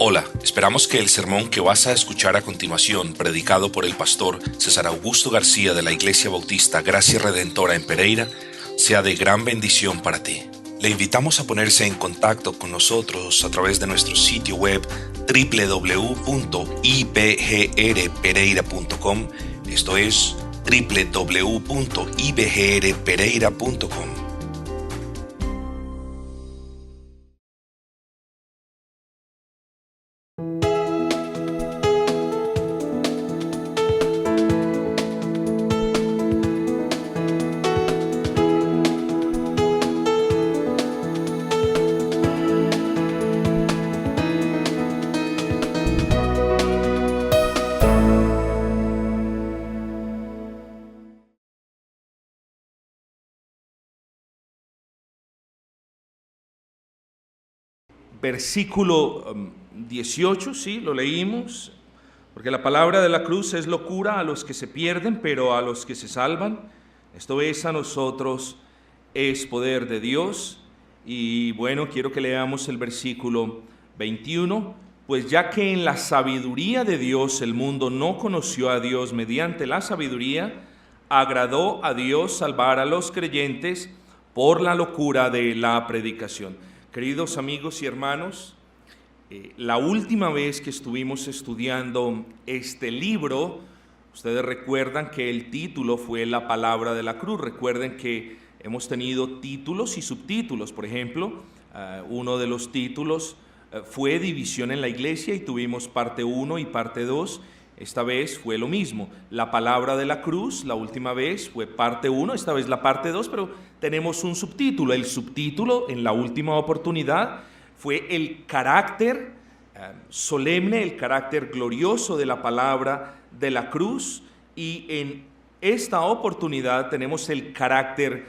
Hola, esperamos que el sermón que vas a escuchar a continuación, predicado por el pastor César Augusto García de la Iglesia Bautista Gracia Redentora en Pereira, sea de gran bendición para ti. Le invitamos a ponerse en contacto con nosotros a través de nuestro sitio web www.ibgrpereira.com, esto es www.ibgrpereira.com. Versículo 18, sí, lo leímos, porque la palabra de la cruz es locura a los que se pierden, pero a los que se salvan, esto es, a nosotros, es poder de Dios. Y bueno, quiero que leamos el versículo 21, pues ya que en la sabiduría de Dios el mundo no conoció a Dios mediante la sabiduría, agradó a Dios salvar a los creyentes por la locura de la predicación. Queridos amigos y hermanos, la última vez que estuvimos estudiando este libro, ustedes recuerdan que el título fue La palabra de la cruz. Recuerden que hemos tenido títulos y subtítulos. Por ejemplo, uno de los títulos fue División en la Iglesia y tuvimos parte 1 y parte 2. Esta vez fue lo mismo, la palabra de la cruz, la última vez fue parte 1, esta vez la parte 2, pero tenemos un subtítulo. El subtítulo en la última oportunidad fue el carácter solemne, el carácter glorioso de la palabra de la cruz, y en esta oportunidad tenemos el carácter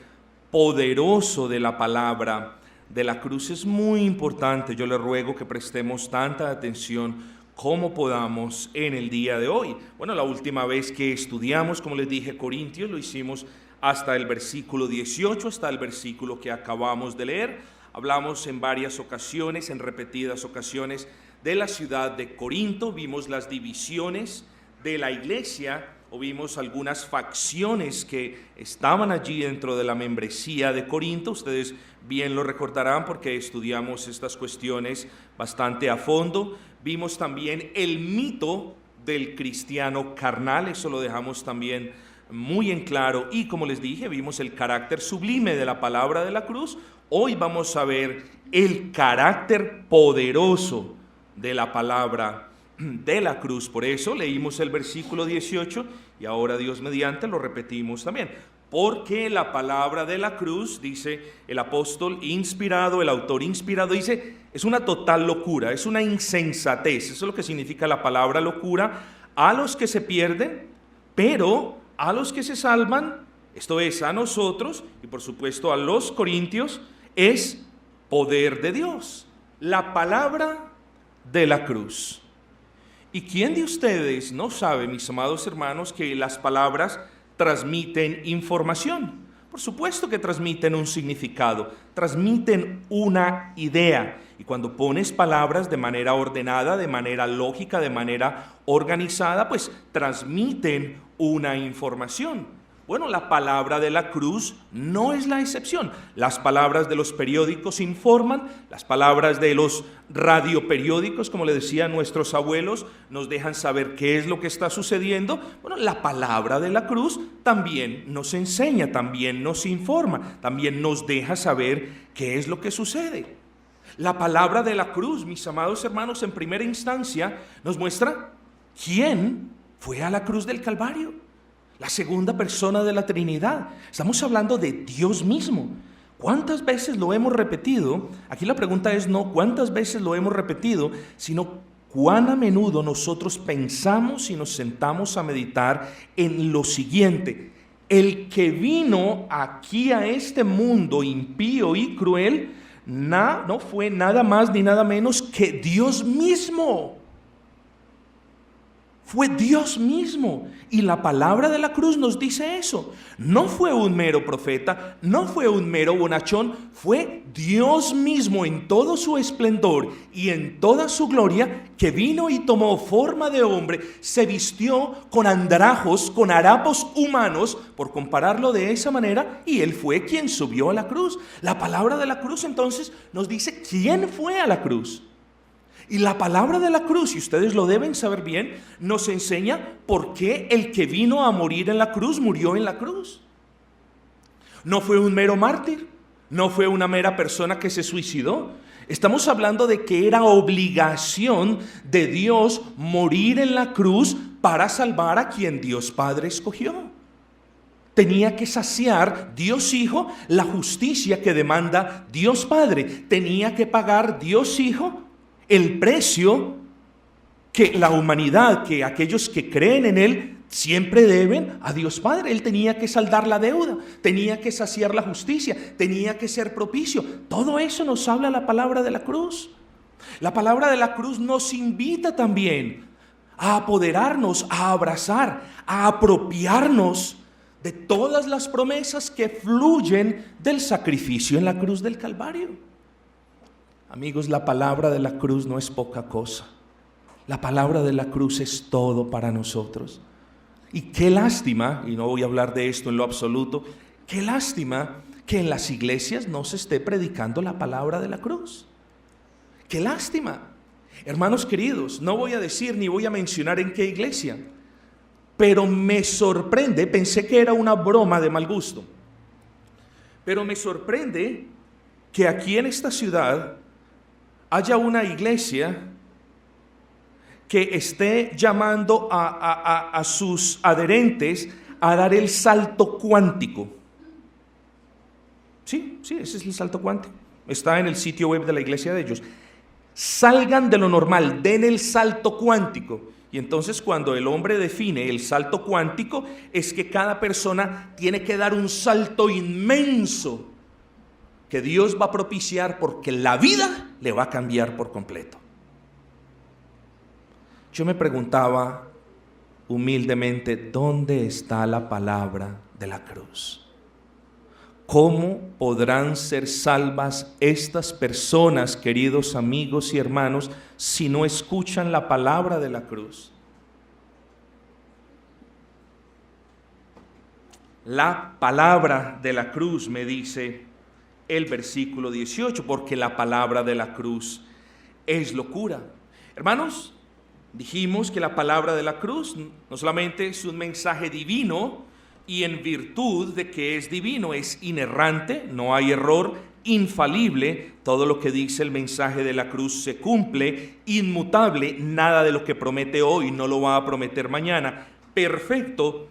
poderoso de la palabra de la cruz. Es muy importante, yo le ruego que prestemos tanta atención como podamos en el día de hoy. Bueno, la última vez que estudiamos, como les dije, Corintios, lo hicimos hasta el versículo 18, hasta el versículo que acabamos de leer. Hablamos en varias ocasiones, en repetidas ocasiones, de la ciudad de Corinto. Vimos las divisiones de la iglesia, o vimos algunas facciones que estaban allí dentro de la membresía de Corinto. Ustedes bien lo recordarán porque estudiamos estas cuestiones bastante a fondo. Vimos también el mito del cristiano carnal, eso lo dejamos también muy en claro. Y como les dije, vimos el carácter sublime de la palabra de la cruz. Hoy vamos a ver el carácter poderoso de la palabra de la cruz. Por eso leímos el versículo 18 y ahora, Dios mediante, lo repetimos también. Porque la palabra de la cruz, dice el apóstol inspirado, el autor inspirado, dice, es una total locura, es una insensatez. Eso es lo que significa la palabra locura a los que se pierden, pero a los que se salvan, esto es, a nosotros y por supuesto a los corintios, es poder de Dios. La palabra de la cruz. ¿Y quién de ustedes no sabe, mis amados hermanos, que las palabras transmiten información? Por supuesto que transmiten un significado, transmiten una idea. Y cuando pones palabras de manera ordenada, de manera lógica, de manera organizada, pues transmiten una información. Bueno, la palabra de la cruz no es la excepción. Las palabras de los periódicos informan, las palabras de los radioperiódicos, como le decían nuestros abuelos, nos dejan saber qué es lo que está sucediendo. Bueno, la palabra de la cruz también nos enseña, también nos informa, también nos deja saber qué es lo que sucede. La palabra de la cruz, mis amados hermanos, en primera instancia nos muestra quién fue a la cruz del Calvario. La segunda persona de la Trinidad. Estamos hablando de Dios mismo. ¿Cuántas veces lo hemos repetido? Aquí la pregunta es no cuántas veces lo hemos repetido, sino cuán a menudo nosotros pensamos y nos sentamos a meditar en lo siguiente. El que vino aquí a este mundo impío y cruel, no fue nada más ni nada menos que Dios mismo. Fue Dios mismo. Y la palabra de la cruz nos dice eso. No fue un mero profeta, no fue un mero bonachón, fue Dios mismo en todo su esplendor y en toda su gloria, que vino y tomó forma de hombre, se vistió con andrajos, con harapos humanos, por compararlo de esa manera, y Él fue quien subió a la cruz. La palabra de la cruz entonces nos dice quién fue a la cruz. Y la palabra de la cruz, y ustedes lo deben saber bien, nos enseña por qué el que vino a morir en la cruz murió en la cruz. No fue un mero mártir, no fue una mera persona que se suicidó. Estamos hablando de que era obligación de Dios morir en la cruz para salvar a quien Dios Padre escogió. Tenía que saciar Dios Hijo la justicia que demanda Dios Padre. Tenía que pagar Dios Hijo el precio que la humanidad, que aquellos que creen en Él, siempre deben a Dios Padre. Él tenía que saldar la deuda, tenía que saciar la justicia, tenía que ser propicio. Todo eso nos habla la palabra de la cruz. La palabra de la cruz nos invita también a apoderarnos, a abrazar, a apropiarnos de todas las promesas que fluyen del sacrificio en la cruz del Calvario. Amigos, la palabra de la cruz no es poca cosa. La palabra de la cruz es todo para nosotros. Y qué lástima, y no voy a hablar de esto en lo absoluto, qué lástima que en las iglesias no se esté predicando la palabra de la cruz. Qué lástima. Hermanos queridos, no voy a decir ni voy a mencionar en qué iglesia, pero me sorprende, pensé que era una broma de mal gusto, pero me sorprende que aquí en esta ciudad haya una iglesia que esté llamando a sus adherentes a dar el salto cuántico. Sí, ese es el salto cuántico. Está en el sitio web de la iglesia de ellos. Salgan de lo normal, den el salto cuántico. Y entonces cuando el hombre define el salto cuántico, es que cada persona tiene que dar un salto inmenso que Dios va a propiciar, porque la vida le va a cambiar por completo. Yo me preguntaba humildemente, ¿dónde está la palabra de la cruz? ¿Cómo podrán ser salvas estas personas, queridos amigos y hermanos, si no escuchan la palabra de la cruz? La palabra de la cruz, me dice el versículo 18, porque la palabra de la cruz es locura. Hermanos, dijimos que la palabra de la cruz no solamente es un mensaje divino, y en virtud de que es divino, es inerrante, no hay error, infalible, todo lo que dice el mensaje de la cruz se cumple, inmutable, nada de lo que promete hoy no lo va a prometer mañana, perfecto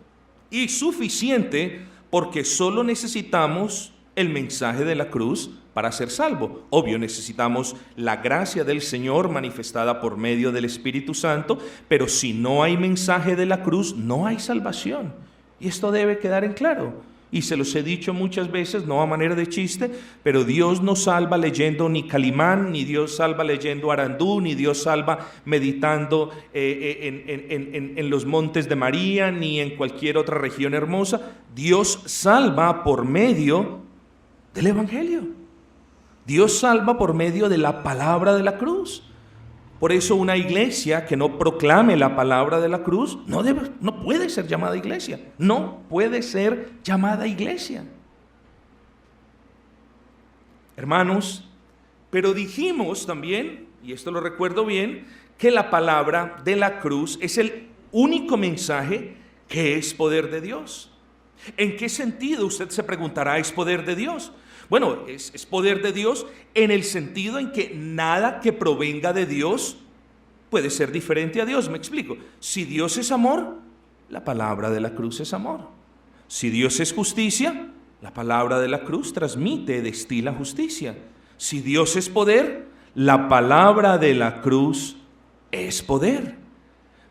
y suficiente, porque solo necesitamos el mensaje de la cruz para ser salvo. Obvio, necesitamos la gracia del Señor manifestada por medio del Espíritu Santo, pero si no hay mensaje de la cruz, no hay salvación. Y esto debe quedar en claro. Y se los he dicho muchas veces, no a manera de chiste, pero Dios no salva leyendo ni Calimán, ni Dios salva leyendo Arandú, ni Dios salva meditando en los montes de María, ni en cualquier otra región hermosa. Dios salva por medio del Evangelio. Dios salva por medio de la palabra de la cruz. Por eso una iglesia que no proclame la palabra de la cruz no puede ser llamada iglesia. No puede ser llamada iglesia. Hermanos, pero dijimos también, y esto lo recuerdo bien, que la palabra de la cruz es el único mensaje que es poder de Dios. ¿En qué sentido? Usted se preguntará, ¿es poder de Dios? Bueno, es poder de Dios en el sentido en que nada que provenga de Dios puede ser diferente a Dios. Me explico. Si Dios es amor, la palabra de la cruz es amor. Si Dios es justicia, la palabra de la cruz transmite, destila justicia. Si Dios es poder, la palabra de la cruz es poder.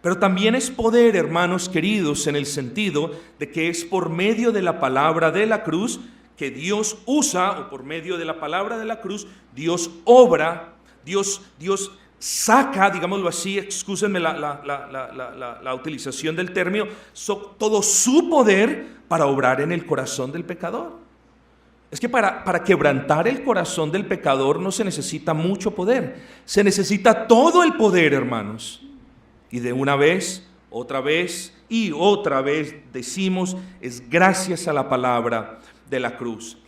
Pero también es poder, hermanos queridos, en el sentido de que es por medio de la palabra de la cruz que Dios usa, o por medio de la palabra de la cruz, Dios obra, Dios saca, digámoslo así, excúsenme la utilización del término, todo su poder para obrar en el corazón del pecador. Es que para quebrantar el corazón del pecador no se necesita mucho poder, se necesita todo el poder, hermanos. Y de una vez, otra vez y otra vez decimos, es gracias a la palabra de la cruz.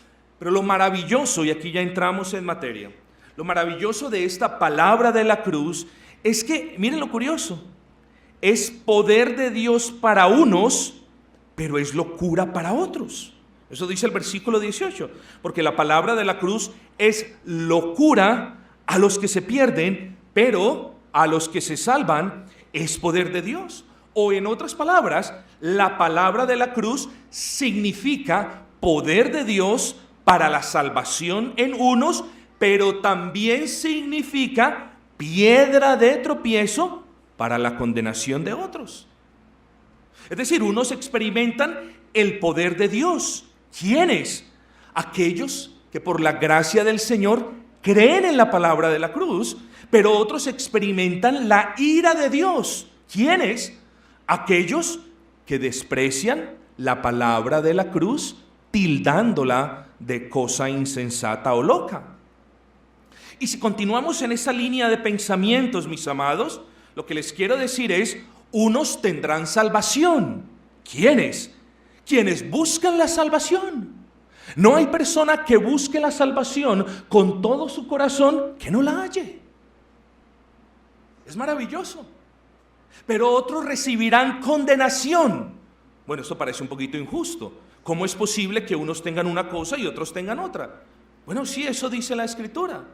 Pero lo maravilloso, y aquí ya entramos en materia, lo maravilloso de esta palabra de la cruz es que, miren lo curioso, es poder de Dios para unos, pero es locura para otros. Eso dice el versículo 18, porque la palabra de la cruz es locura a los que se pierden, pero a los que se salvan es poder de Dios. O en otras palabras, la palabra de la cruz significa poder de Dios para la salvación en unos, pero también significa piedra de tropiezo para la condenación de otros. Es decir, unos experimentan el poder de Dios. ¿Quiénes? Aquellos que por la gracia del Señor creen en la palabra de la cruz, pero otros experimentan la ira de Dios. ¿Quiénes? Aquellos que desprecian la palabra de la cruz, tildándola de cosa insensata o loca. Y si continuamos en esa línea de pensamientos, mis amados, lo que les quiero decir es, unos tendrán salvación. ¿Quiénes? Quienes buscan la salvación. No hay persona que busque la salvación con todo su corazón que no la halle. Es maravilloso. Pero otros recibirán condenación. Bueno, esto parece un poquito injusto. ¿Cómo es posible que unos tengan una cosa y otros tengan otra? Bueno, sí, eso dice la Escritura.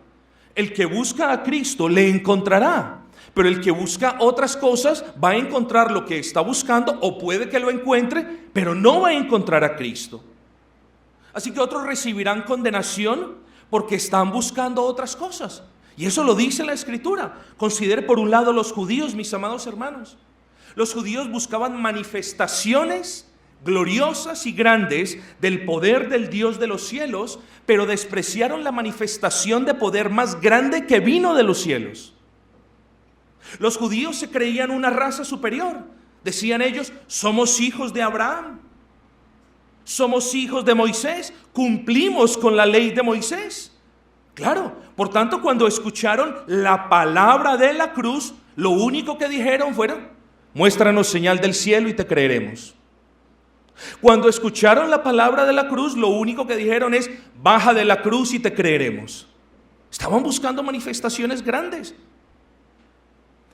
El que busca a Cristo le encontrará, pero el que busca otras cosas va a encontrar lo que está buscando, o puede que lo encuentre, pero no va a encontrar a Cristo. Así que otros recibirán condenación porque están buscando otras cosas. Y eso lo dice la Escritura. Considere por un lado los judíos, mis amados hermanos. Los judíos buscaban manifestaciones gloriosas y grandes del poder del Dios de los cielos, pero despreciaron la manifestación de poder más grande que vino de los cielos. Los judíos se creían una raza superior. Decían ellos, somos hijos de Abraham, somos hijos de Moisés, cumplimos con la ley de Moisés. Claro, por tanto, cuando escucharon la palabra de la cruz, lo único que dijeron fueron, muéstranos señal del cielo y te creeremos. Cuando escucharon la palabra de la cruz, lo único que dijeron es, baja de la cruz y te creeremos. Estaban buscando manifestaciones grandes.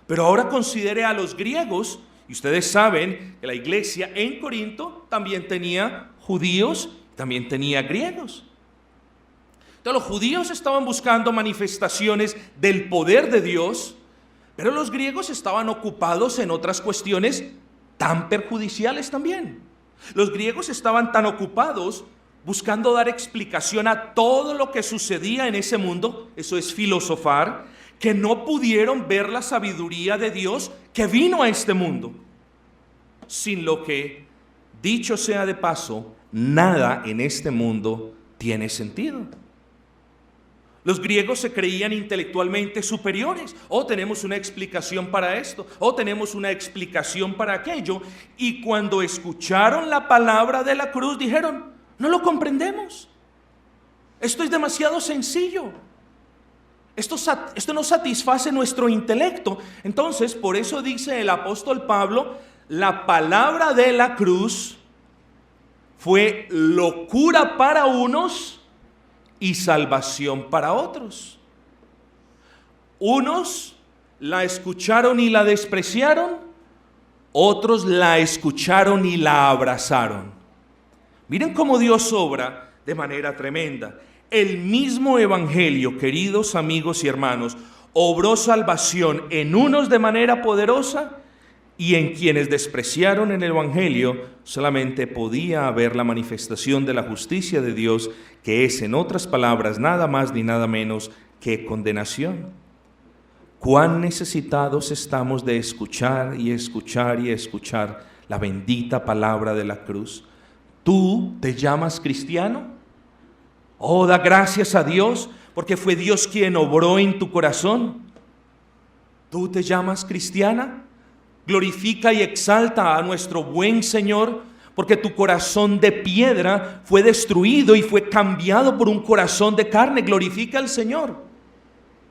Pero ahora considere a los griegos, y ustedes saben que la iglesia en Corinto también tenía judíos, también tenía griegos. Entonces los judíos estaban buscando manifestaciones del poder de Dios, pero los griegos estaban ocupados en otras cuestiones tan perjudiciales también. Los griegos estaban tan ocupados buscando dar explicación a todo lo que sucedía en ese mundo, eso es filosofar, que no pudieron ver la sabiduría de Dios que vino a este mundo. Sin lo que, dicho sea de paso, nada en este mundo tiene sentido. Los griegos se creían intelectualmente superiores. Tenemos una explicación para esto, tenemos una explicación para aquello. Y cuando escucharon la palabra de la cruz, dijeron, no lo comprendemos. Esto es demasiado sencillo. Esto no satisface nuestro intelecto. Entonces, por eso dice el apóstol Pablo, la palabra de la cruz fue locura para unos y salvación para otros. Unos la escucharon y la despreciaron, otros la escucharon y la abrazaron. Miren cómo Dios obra de manera tremenda. El mismo evangelio, queridos amigos y hermanos, obró salvación en unos de manera poderosa, y en quienes despreciaron el evangelio solamente podía haber la manifestación de la justicia de Dios, que es, en otras palabras, nada más ni nada menos que condenación. Cuán necesitados estamos de escuchar y escuchar y escuchar la bendita palabra de la cruz. ¿Tú te llamas cristiano? Da gracias a Dios, porque fue Dios quien obró en tu corazón. ¿Tú te llamas cristiana? Glorifica y exalta a nuestro buen Señor, porque tu corazón de piedra fue destruido y fue cambiado por un corazón de carne. Glorifica al Señor.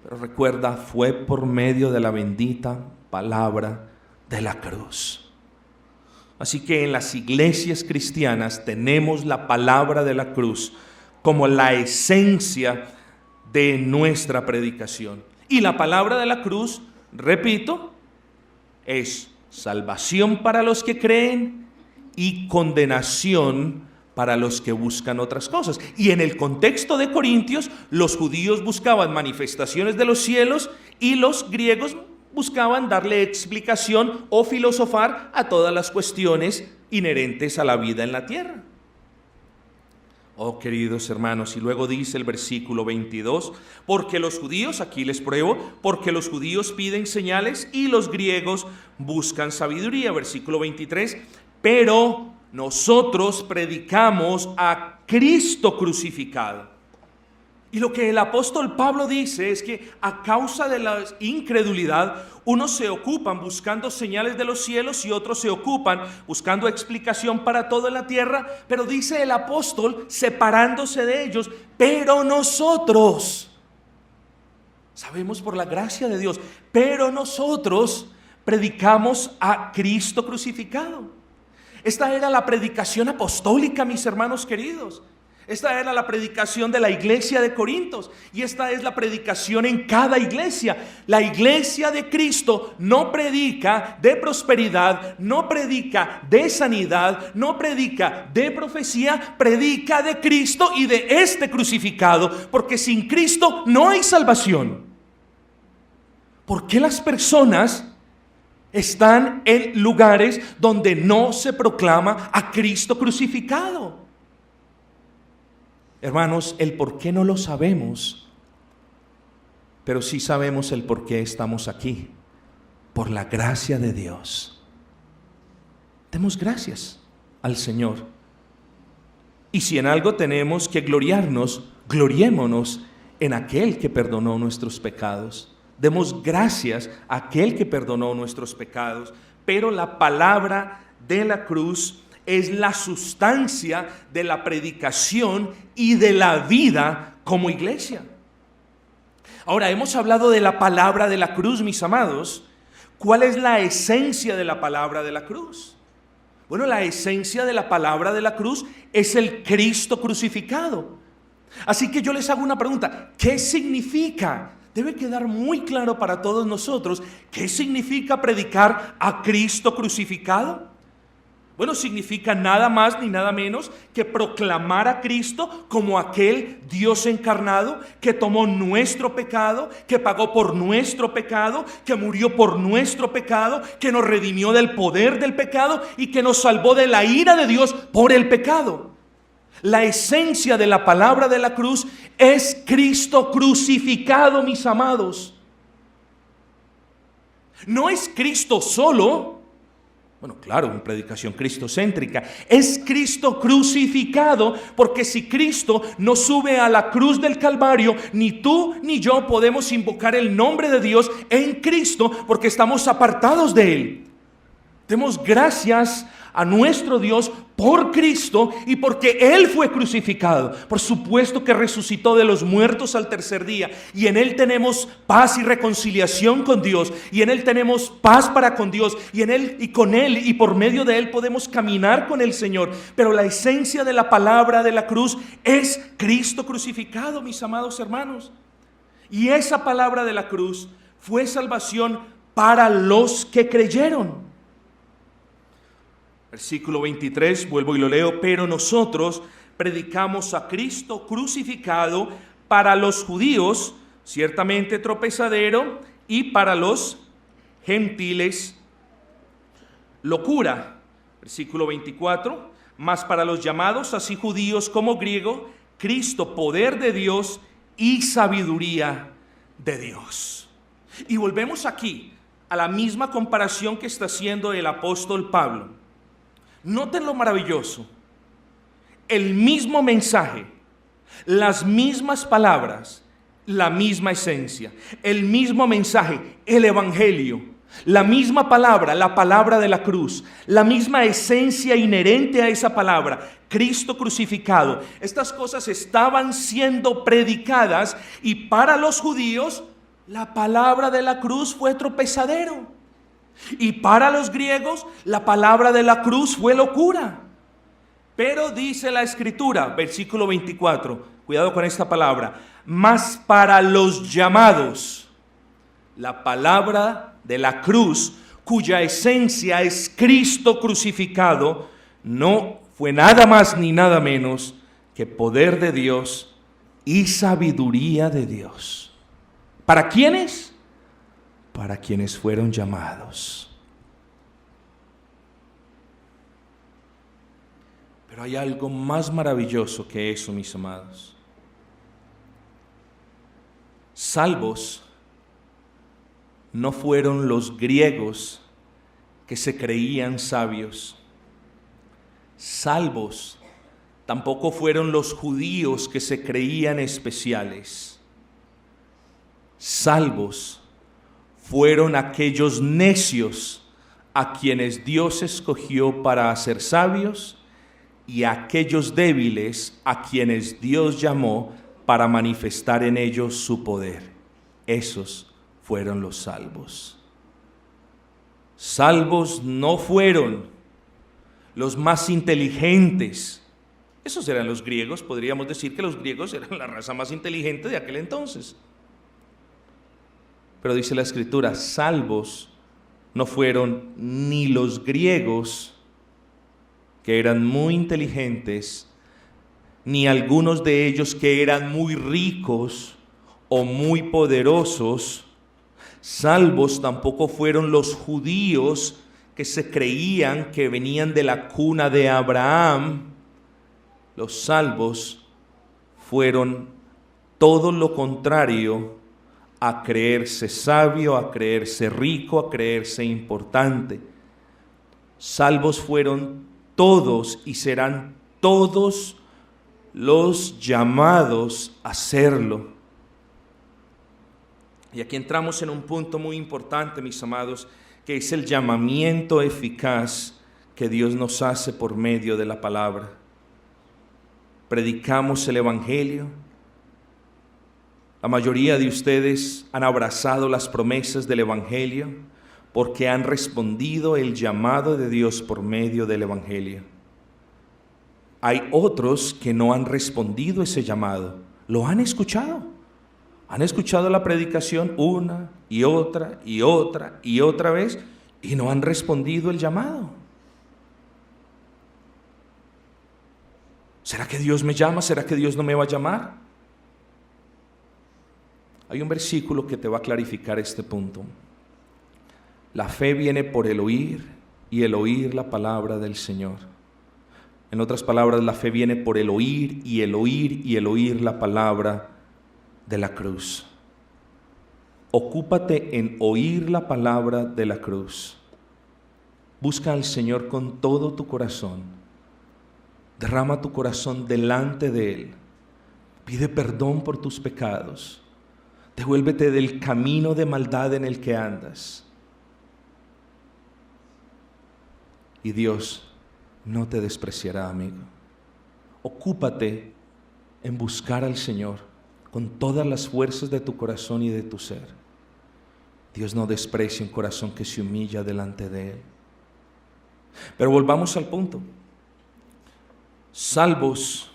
Pero recuerda, fue por medio de la bendita palabra de la cruz. Así que en las iglesias cristianas tenemos la palabra de la cruz como la esencia de nuestra predicación. Y la palabra de la cruz, repito, es salvación para los que creen y condenación para los que buscan otras cosas. Y en el contexto de Corintios, los judíos buscaban manifestaciones de los cielos y los griegos buscaban darle explicación o filosofar a todas las cuestiones inherentes a la vida en la tierra. Oh, queridos hermanos, y luego dice el versículo 22, porque los judíos, aquí les pruebo, porque los judíos piden señales y los griegos buscan sabiduría. Versículo 23, pero nosotros predicamos a Cristo crucificado. Y lo que el apóstol Pablo dice es que a causa de la incredulidad, unos se ocupan buscando señales de los cielos y otros se ocupan buscando explicación para todo en la tierra, pero dice el apóstol, separándose de ellos, pero nosotros, sabemos por la gracia de Dios, pero nosotros predicamos a Cristo crucificado. Esta era la predicación apostólica, mis hermanos queridos. Esta era la predicación de la iglesia de Corintios y esta es la predicación en cada iglesia. La iglesia de Cristo no predica de prosperidad, no predica de sanidad, no predica de profecía, predica de Cristo y de este crucificado, porque sin Cristo no hay salvación. ¿Por qué las personas están en lugares donde no se proclama a Cristo crucificado? Hermanos, el por qué no lo sabemos, pero sí sabemos el por qué estamos aquí, por la gracia de Dios. Demos gracias al Señor. Y si en algo tenemos que gloriarnos, gloriémonos en aquel que perdonó nuestros pecados. Demos gracias a aquel que perdonó nuestros pecados, pero la palabra de la cruz es la sustancia de la predicación y de la vida como iglesia. Ahora, hemos hablado de la palabra de la cruz, mis amados. ¿Cuál es la esencia de la palabra de la cruz? Bueno, la esencia de la palabra de la cruz es el Cristo crucificado. Así que yo les hago una pregunta: ¿qué significa? Debe quedar muy claro para todos nosotros, ¿qué significa predicar a Cristo crucificado? Bueno, significa nada más ni nada menos que proclamar a Cristo como aquel Dios encarnado que tomó nuestro pecado, que pagó por nuestro pecado, que murió por nuestro pecado, que nos redimió del poder del pecado y que nos salvó de la ira de Dios por el pecado. La esencia de la palabra de la cruz es Cristo crucificado, mis amados. No es Cristo solo. Bueno, claro, una predicación cristocéntrica. Es Cristo crucificado, porque si Cristo no sube a la cruz del Calvario, ni tú ni yo podemos invocar el nombre de Dios en Cristo, porque estamos apartados de Él. Demos gracias a nuestro Dios por Cristo y porque Él fue crucificado. Por supuesto que resucitó de los muertos al tercer día, y en Él tenemos paz y reconciliación con Dios, y en Él tenemos paz para con Dios, y en Él y con Él y por medio de Él podemos caminar con el Señor. Pero la esencia de la palabra de la cruz es Cristo crucificado, mis amados hermanos. Y esa palabra de la cruz fue salvación para los que creyeron. Versículo 23, vuelvo y lo leo. Pero nosotros predicamos a Cristo crucificado, para los judíos ciertamente tropezadero, y para los gentiles locura. Versículo 24, mas para los llamados, así judíos como griegos, Cristo poder de Dios y sabiduría de Dios. Y volvemos aquí a la misma comparación que está haciendo el apóstol Pablo. Noten lo maravilloso: el mismo mensaje, las mismas palabras, la misma esencia, el mismo mensaje, el evangelio, la misma palabra, la palabra de la cruz, la misma esencia inherente a esa palabra, Cristo crucificado. Estas cosas estaban siendo predicadas y para los judíos la palabra de la cruz fue tropezadero. Y para los griegos la palabra de la cruz fue locura. Pero dice la Escritura, versículo 24, cuidado con esta palabra, mas para los llamados, la palabra de la cruz, cuya esencia es Cristo crucificado, no fue nada más ni nada menos que poder de Dios y sabiduría de Dios. ¿Para quiénes? Para quienes fueron llamados. Pero hay algo más maravilloso que eso, mis amados. Salvos no fueron los griegos que se creían sabios. Salvos tampoco fueron los judíos que se creían especiales. Salvos fueron aquellos necios a quienes Dios escogió para hacer sabios y aquellos débiles a quienes Dios llamó para manifestar en ellos su poder. Esos fueron los salvos. Salvos no fueron los más inteligentes. Esos eran los griegos. Podríamos decir que los griegos eran la raza más inteligente de aquel entonces. Pero dice la Escritura, salvos no fueron ni los griegos, que eran muy inteligentes, ni algunos de ellos que eran muy ricos o muy poderosos. Salvos tampoco fueron los judíos que se creían que venían de la cuna de Abraham. Los salvos fueron todo lo contrario a creerse sabio, a creerse rico, a creerse importante. Salvos fueron todos y serán todos los llamados a serlo. Y aquí entramos en un punto muy importante, mis amados, que es el llamamiento eficaz que Dios nos hace por medio de la palabra. Predicamos el evangelio. La mayoría de ustedes han abrazado las promesas del evangelio porque han respondido el llamado de Dios por medio del evangelio. Hay otros que no han respondido ese llamado, lo han escuchado. Han escuchado la predicación una y otra y otra y otra vez y no han respondido el llamado. ¿Será que Dios me llama? ¿Será que Dios no me va a llamar? Hay un versículo que te va a clarificar este punto. La fe viene por el oír y el oír la palabra del Señor. En otras palabras, la fe viene por el oír y el oír y el oír la palabra de la cruz. Ocúpate en oír la palabra de la cruz. Busca al Señor con todo tu corazón. Derrama tu corazón delante de Él. Pide perdón por tus pecados. Devuélvete del camino de maldad en el que andas. Y Dios no te despreciará, amigo. Ocúpate en buscar al Señor con todas las fuerzas de tu corazón y de tu ser. Dios no desprecia un corazón que se humilla delante de Él. Pero volvamos al punto. Salvos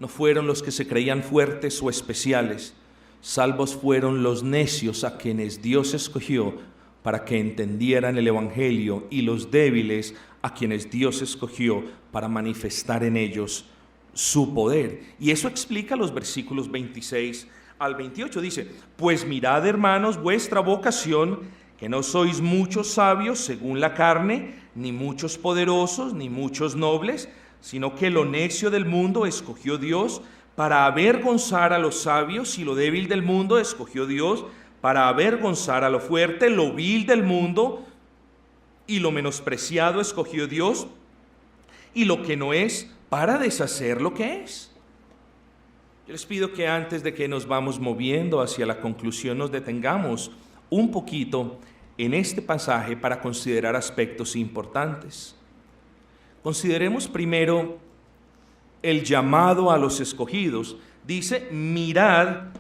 no fueron los que se creían fuertes o especiales. Salvos fueron los necios a quienes Dios escogió para que entendieran el evangelio, y los débiles a quienes Dios escogió para manifestar en ellos su poder. Y eso explica los versículos 26 al 28. Dice: pues mirad, hermanos, vuestra vocación, que no sois muchos sabios según la carne, ni muchos poderosos, ni muchos nobles, sino que lo necio del mundo escogió Dios para avergonzar a los sabios, y lo débil del mundo escogió Dios para avergonzar a lo fuerte. Lo vil del mundo y lo menospreciado escogió Dios, y lo que no es, para deshacer lo que es, Yo les pido que antes de que nos vamos moviendo hacia la conclusión nos detengamos un poquito en este pasaje para considerar aspectos importantes. Consideremos primero el llamado a los escogidos. Dice: mirad,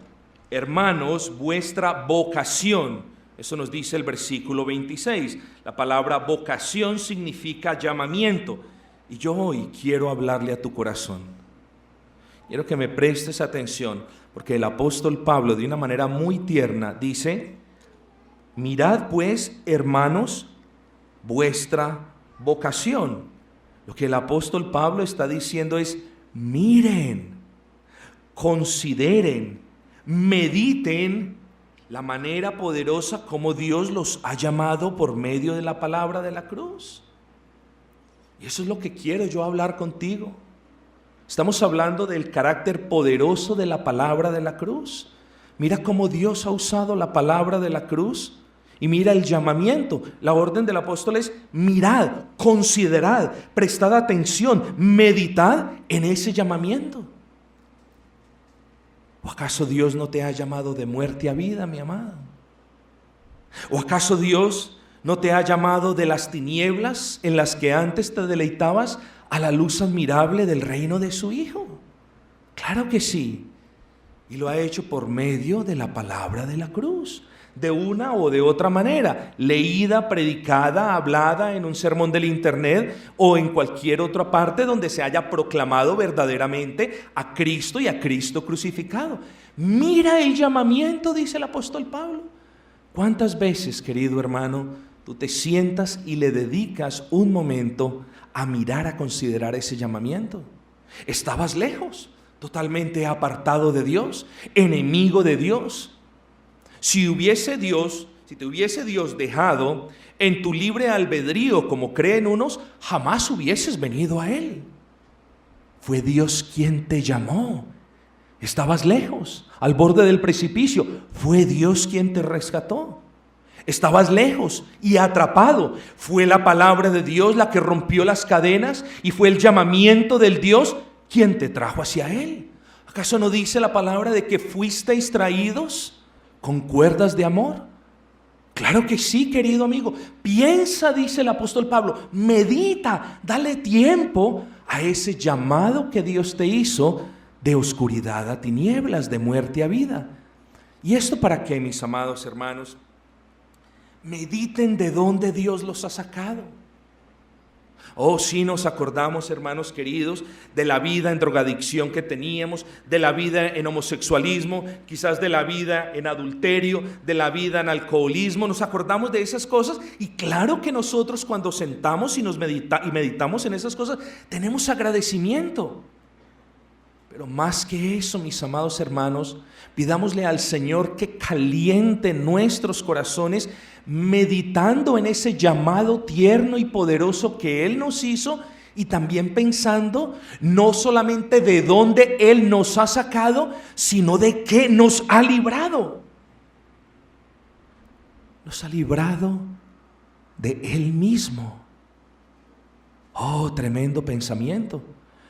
hermanos, vuestra vocación. Eso nos dice el versículo 26. La palabra vocación significa llamamiento. Y yo hoy quiero hablarle a tu corazón. Quiero que me prestes atención, porque el apóstol Pablo, de una manera muy tierna, dice: mirad pues, hermanos, vuestra vocación. Lo que el apóstol Pablo está diciendo es: miren, consideren, mediten la manera poderosa como Dios los ha llamado por medio de la palabra de la cruz. Y eso es lo que quiero yo hablar contigo. Estamos hablando del carácter poderoso de la palabra de la cruz. Mira cómo Dios ha usado la palabra de la cruz. Y mira el llamamiento. La orden del apóstol es: mirad, considerad, prestad atención, meditad en ese llamamiento. ¿O acaso Dios no te ha llamado de muerte a vida, mi amado? ¿O acaso Dios no te ha llamado de las tinieblas en las que antes te deleitabas a la luz admirable del reino de su Hijo? Claro que sí. Y lo ha hecho por medio de la palabra de la cruz, de una o de otra manera, leída, predicada, hablada en un sermón del internet o en cualquier otra parte donde se haya proclamado verdaderamente a Cristo y a Cristo crucificado. Mira el llamamiento, dice el apóstol Pablo. ¿Cuántas veces, querido hermano, tú te sientas y le dedicas un momento a mirar, a considerar ese llamamiento? Estabas lejos, totalmente apartado de Dios, enemigo de Dios. Si te hubiese Dios dejado en tu libre albedrío, como creen unos, jamás hubieses venido a Él. Fue Dios quien te llamó. Estabas lejos, al borde del precipicio. Fue Dios quien te rescató. Estabas lejos y atrapado. Fue la palabra de Dios la que rompió las cadenas y fue el llamamiento del Dios quien te trajo hacia Él. ¿Acaso no dice la palabra de que fuisteis traídos con cuerdas de amor? Claro que sí, querido amigo. Piensa, dice el apóstol Pablo, medita, dale tiempo a ese llamado que Dios te hizo de oscuridad a tinieblas, de muerte a vida. ¿Y esto para qué, mis amados hermanos? Mediten de dónde Dios los ha sacado. Oh, sí, nos acordamos, hermanos queridos, de la vida en drogadicción que teníamos, de la vida en homosexualismo, quizás de la vida en adulterio, de la vida en alcoholismo. Nos acordamos de esas cosas y claro que nosotros cuando sentamos y meditamos en esas cosas, tenemos agradecimiento. Pero más que eso, mis amados hermanos, pidámosle al Señor que caliente nuestros corazones meditando en ese llamado tierno y poderoso que Él nos hizo y también pensando no solamente de dónde Él nos ha sacado, sino de qué nos ha librado. Nos ha librado de Él mismo. Oh, tremendo pensamiento.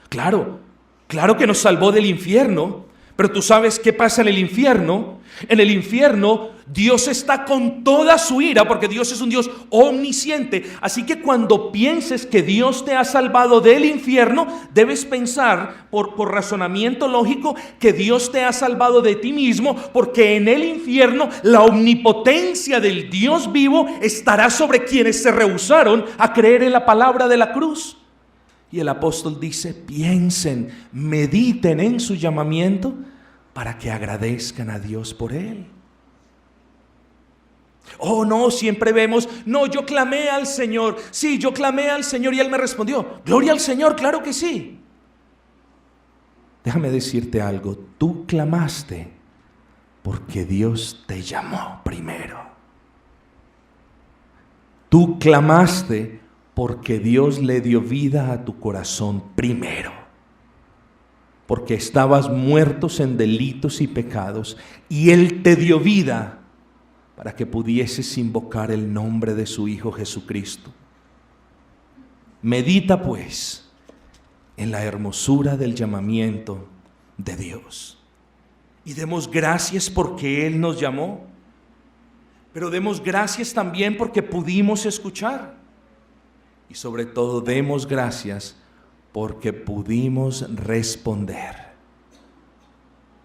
Claro que nos salvó del infierno, pero tú sabes qué pasa en el infierno. En el infierno Dios está con toda su ira porque Dios es un Dios omnisciente. Así que cuando pienses que Dios te ha salvado del infierno, debes pensar por razonamiento lógico que Dios te ha salvado de ti mismo, porque en el infierno la omnipotencia del Dios vivo estará sobre quienes se rehusaron a creer en la palabra de la cruz. Y el apóstol dice: piensen, mediten en su llamamiento para que agradezcan a Dios por él. Oh, no, siempre vemos, no, yo clamé al Señor. Sí, yo clamé al Señor y Él me respondió. Gloria al Señor, claro que sí. Déjame decirte algo, tú clamaste porque Dios te llamó primero. Tú clamaste porque Dios le dio vida a tu corazón primero. Porque estabas muertos en delitos y pecados y Él te dio vida para que pudieses invocar el nombre de su Hijo Jesucristo. Medita pues en la hermosura del llamamiento de Dios. Y demos gracias porque Él nos llamó. Pero demos gracias también porque pudimos escuchar. Y sobre todo demos gracias porque pudimos responder.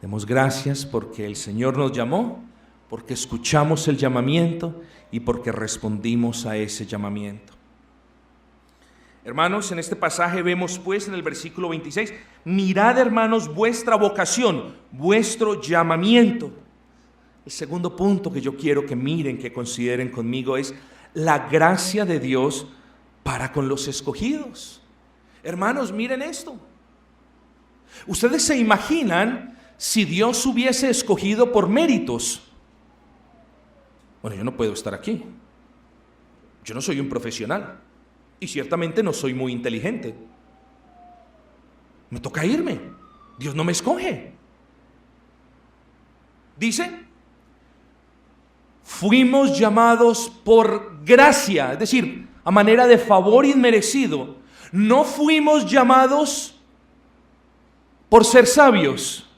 Demos gracias porque el Señor nos llamó, porque escuchamos el llamamiento y porque respondimos a ese llamamiento. Hermanos, en este pasaje vemos pues en el versículo 26, mirad, hermanos, vuestra vocación, vuestro llamamiento. El segundo punto que yo quiero que miren, que consideren conmigo es la gracia de Dios para con los escogidos. Hermanos, miren esto. Ustedes se imaginan si Dios hubiese escogido por méritos. Bueno, yo no puedo estar aquí. Yo no soy un profesional. Y ciertamente no soy muy inteligente. Me toca irme. Dios no me escoge. Dice, fuimos llamados por gracia, es decir, a manera de favor inmerecido. No fuimos llamados por ser sabios.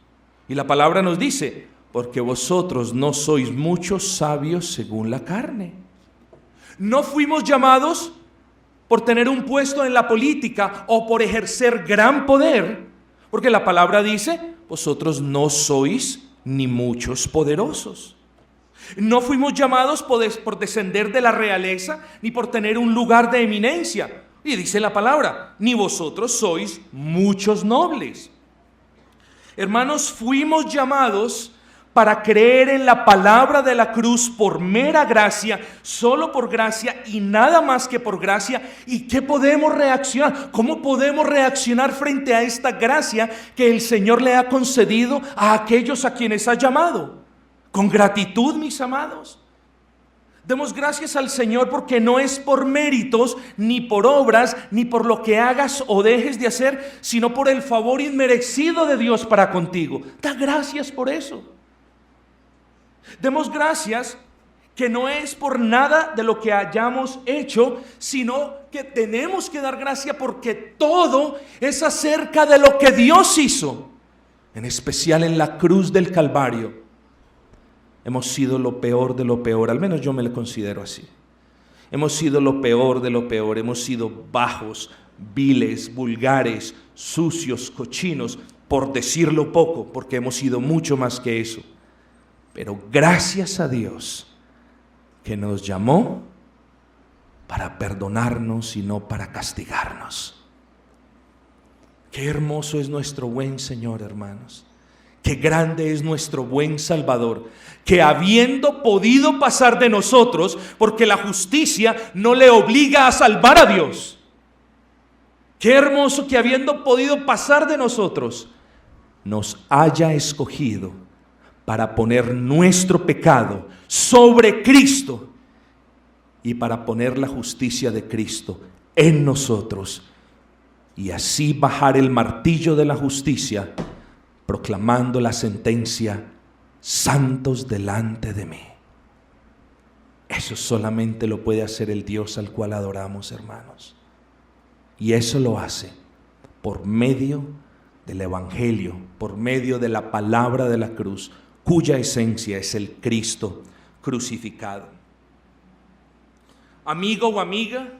Y la palabra nos dice, porque vosotros no sois muchos sabios según la carne. No fuimos llamados por tener un puesto en la política o por ejercer gran poder, porque la palabra dice, vosotros no sois ni muchos poderosos. No fuimos llamados por descender de la realeza, ni por tener un lugar de eminencia. Y dice la palabra, ni vosotros sois muchos nobles. Hermanos, fuimos llamados para creer en la palabra de la cruz por mera gracia, solo por gracia y nada más que por gracia. ¿Y qué podemos reaccionar? ¿Cómo podemos reaccionar frente a esta gracia que el Señor le ha concedido a aquellos a quienes ha llamado? Con gratitud, mis amados. Demos gracias al Señor porque no es por méritos, ni por obras, ni por lo que hagas o dejes de hacer, sino por el favor inmerecido de Dios para contigo. Da gracias por eso. Demos gracias que no es por nada de lo que hayamos hecho, sino que tenemos que dar gracia porque todo es acerca de lo que Dios hizo, en especial en la cruz del Calvario. Hemos sido lo peor de lo peor, al menos yo me lo considero así. Hemos sido lo peor de lo peor, hemos sido bajos, viles, vulgares, sucios, cochinos, por decirlo poco, porque hemos sido mucho más que eso. Pero gracias a Dios que nos llamó para perdonarnos y no para castigarnos. Qué hermoso es nuestro buen Señor, hermanos. Qué grande es nuestro buen Salvador, que habiendo podido pasar de nosotros, porque la justicia no le obliga a salvar a Dios. Qué hermoso que habiendo podido pasar de nosotros, nos haya escogido para poner nuestro pecado sobre Cristo y para poner la justicia de Cristo en nosotros y así bajar el martillo de la justicia, proclamando la sentencia: santos delante de mí. Eso solamente lo puede hacer el Dios al cual adoramos, hermanos. Y eso lo hace por medio del Evangelio, por medio de la palabra de la cruz, cuya esencia es el Cristo crucificado. Amigo o amiga,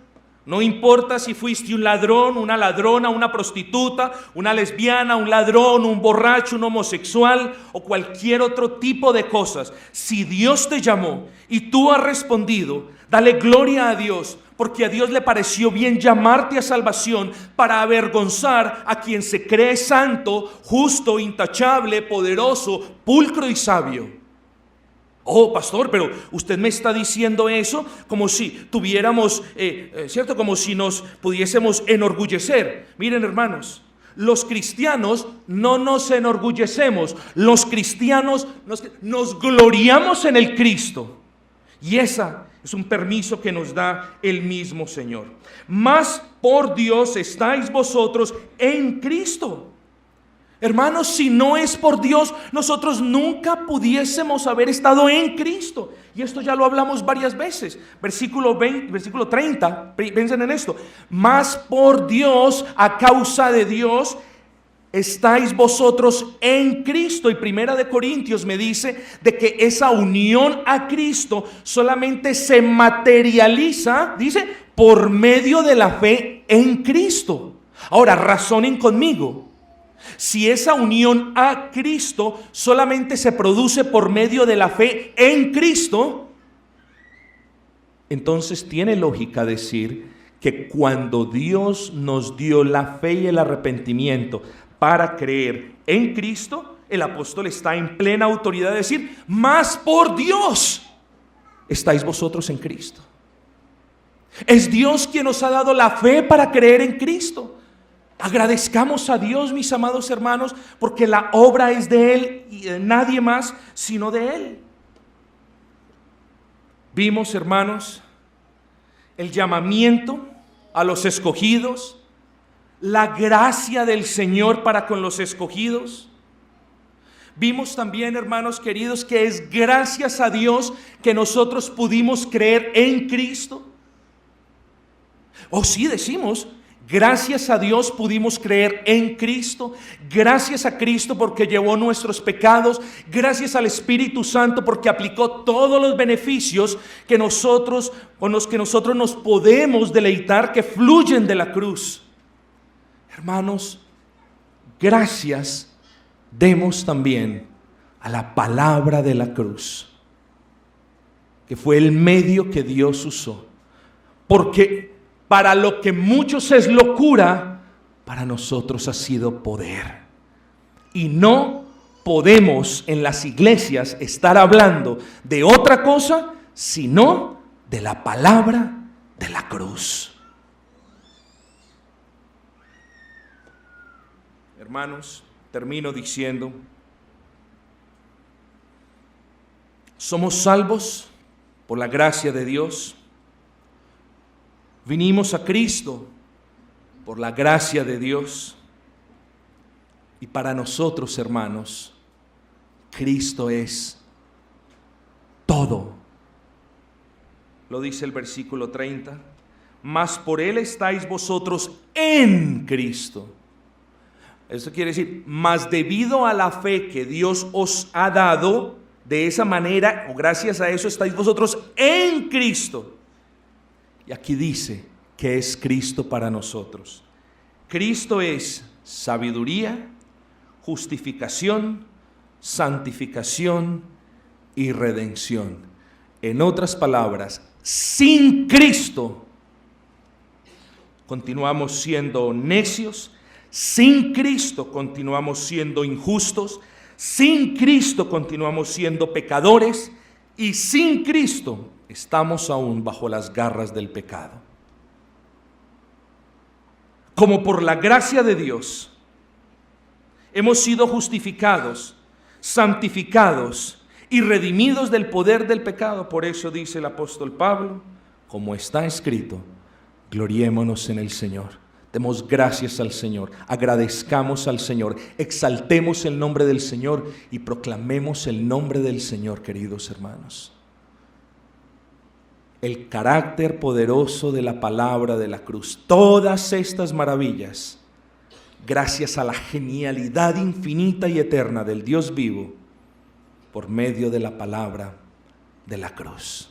no importa si fuiste un ladrón, una ladrona, una prostituta, una lesbiana, un ladrón, un borracho, un homosexual o cualquier otro tipo de cosas. Si Dios te llamó y tú has respondido, dale gloria a Dios, porque a Dios le pareció bien llamarte a salvación para avergonzar a quien se cree santo, justo, intachable, poderoso, pulcro y sabio. Oh, pastor, pero usted me está diciendo eso como si tuviéramos, ¿cierto? Como si nos pudiésemos enorgullecer. Miren, hermanos, los cristianos no nos enorgullecemos. Los cristianos nos gloriamos en el Cristo. Y esa es un permiso que nos da el mismo Señor. Mas por Dios estáis vosotros en Cristo. Hermanos, si no es por Dios, nosotros nunca pudiésemos haber estado en Cristo. Y esto ya lo hablamos varias veces. Versículo 30, piensen en esto. Mas por Dios, a causa de Dios, estáis vosotros en Cristo. Y Primera de Corintios me dice de que esa unión a Cristo solamente se materializa, dice, por medio de la fe en Cristo. Ahora, razonen conmigo. Si esa unión a Cristo solamente se produce por medio de la fe en Cristo, entonces tiene lógica decir que cuando Dios nos dio la fe y el arrepentimiento para creer en Cristo, el apóstol está en plena autoridad de decir, mas por Dios estáis vosotros en Cristo. Es Dios quien nos ha dado la fe para creer en Cristo. Agradezcamos a Dios, mis amados hermanos, porque la obra es de Él y de nadie más sino de Él. Vimos, hermanos, el llamamiento a los escogidos, la gracia del Señor para con los escogidos. Vimos también, hermanos queridos, que es gracias a Dios que nosotros pudimos creer en Cristo. O sí decimos, gracias a Dios pudimos creer en Cristo, gracias a Cristo porque llevó nuestros pecados, gracias al Espíritu Santo porque aplicó todos los beneficios que nosotros, con los que nosotros nos podemos deleitar, que fluyen de la cruz. Hermanos, gracias demos también a la palabra de la cruz, que fue el medio que Dios usó, porque para lo que muchos es locura, para nosotros ha sido poder. Y no podemos en las iglesias estar hablando de otra cosa, sino de la palabra de la cruz. Hermanos, termino diciendo, somos salvos por la gracia de Dios. Vinimos a Cristo por la gracia de Dios. Y para nosotros, hermanos, Cristo es todo. Lo dice el versículo 30. Mas por Él estáis vosotros en Cristo. Eso quiere decir, mas debido a la fe que Dios os ha dado, de esa manera, o gracias a eso, estáis vosotros en Cristo. Y aquí dice que es Cristo para nosotros. Cristo es sabiduría, justificación, santificación y redención. En otras palabras, sin Cristo continuamos siendo necios, sin Cristo continuamos siendo injustos, sin Cristo continuamos siendo pecadores y sin Cristo estamos aún bajo las garras del pecado. Como por la gracia de Dios hemos sido justificados, santificados y redimidos del poder del pecado. Por eso dice el apóstol Pablo, como está escrito, gloriémonos en el Señor. Demos gracias al Señor, agradezcamos al Señor, exaltemos el nombre del Señor y proclamemos el nombre del Señor, queridos hermanos. El carácter poderoso de la palabra de la cruz, todas estas maravillas, gracias a la genialidad infinita y eterna del Dios vivo, por medio de la palabra de la cruz.